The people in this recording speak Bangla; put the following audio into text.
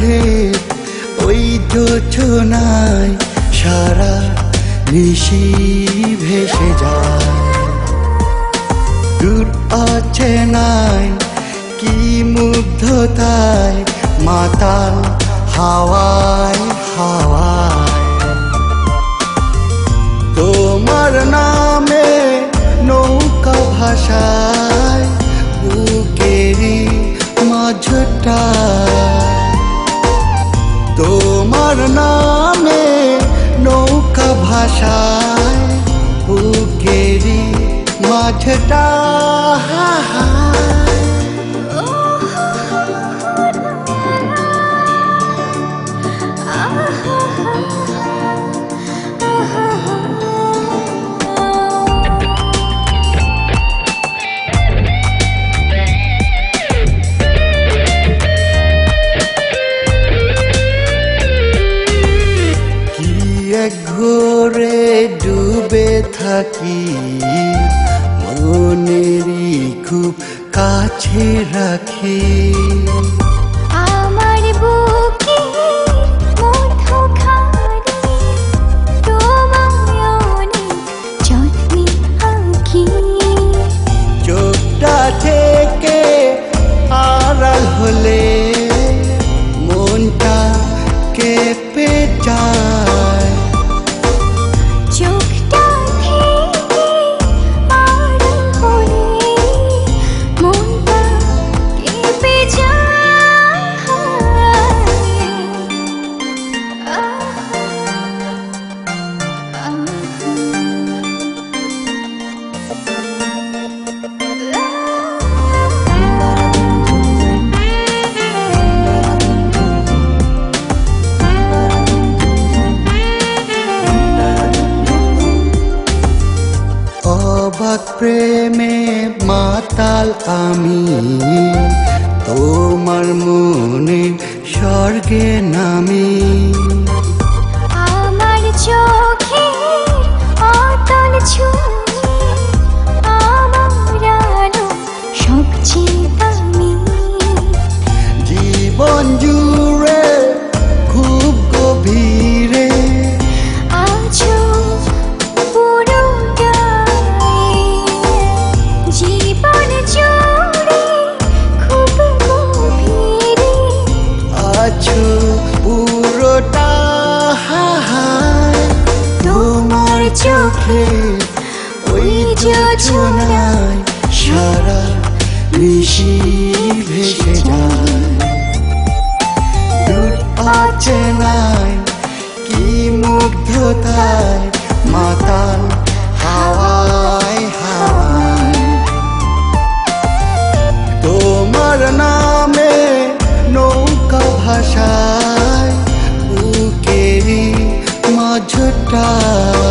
চোখে ওই জোছনায় সারা নিশি ভেসে যায়। দূর অচেনায় কি মুগ্ধতায় মাতাল হাওয়ায় হাওয়ায়। তোমার নামে নৌকা ভাষায় বুকেরই মাঝটায়। তোমার নামে নৌকা ভাষায় বুকেরই মাঝটায়। ঘোরে ডুবে থাকি মনেরই খুব কাছে রাখি। আমার বুকে মধুখানি তোমায় অনেক যত্নে আঁকি। চোখটা থেকে আড়াল হলে মনটা কেঁপে যায়। চোখটা থেকে আড়াল হলে মনটা কেঁপে যায়। অবাক প্রেমে মাতাল আমি তোমার মনে স্বর্গে নামি। আমার চোখে অতল ছুঁয়ে আমার আলো সবচেয়ে দামি। জীবন জুড়ে খুব গভীরে আছো পুরোটাই। জীবন জুড়ে খুব গভীরে আছো পুরোটা। তোমার চোখে ওই জোছনায় সারা নিশি ভেসে যায়। দূর অচেনায় কি মুগ্ধতায় মাতাল হাওয়ায় হাওয়ায়। তোমার নামে নৌকা ভাষায় বুকেরই মাঝটায়।